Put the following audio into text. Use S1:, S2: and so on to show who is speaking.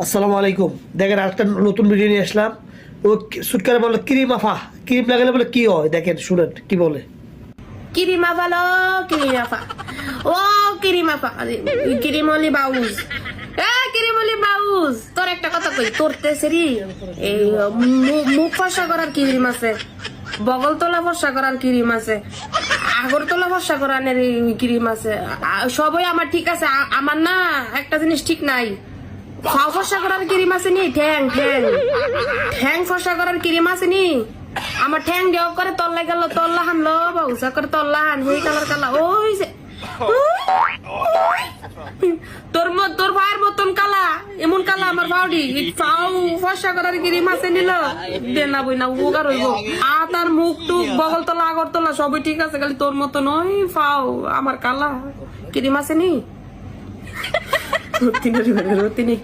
S1: আসসালামু আলাইকুম। দেখেন আরেকটা নতুন ভিডিও নিয়ে আসলাম। ও সুটকারে বলে ক্রিম আফা, ক্রিম লাগালে বলে কি হয়, দেখেন শুনেন কি বলে।
S2: কিরিমা ভালো কিরিমাফা ও কিরিমাফা কিরিমলি বাউজ কিরিমলি বাউজ তোর একটা কথা কই তোর তেসেরি এই মুখ ফর্সা করার ক্রিম আছে, বগল তোলা ফর্সা করার ক্রিম আছে, আগর তোলা ফর্সা করার ক্রিম আছে, সবই আমার ঠিক আছে। আমার না একটা জিনিস ঠিক নাই, ফাও ফর্সা করার ক্রিম আছে নি, ঠ্যাং ঠ্যাং ঠ্যাং ফর্সা করার ক্রিম আছে নি। আমার ঠ্যাং দেওয়া করে তল্লা গেল, তল্লা হানলো বাউসা করে তল্লা হান হই কালার কালা ওই যে তোর ভাইয়ের মতন কালা, এমন কালা আমার ভাউডি ফাও ফর্সা করার ক্রিম আছে নিল দেনা বই না উগার হইব। তার মুখ টুক বগল তলা আগর তলা সবই ঠিক আছে, খালি তোর মতন ওই ফাও আমার কালা ক্রিম আছে নি। তিনি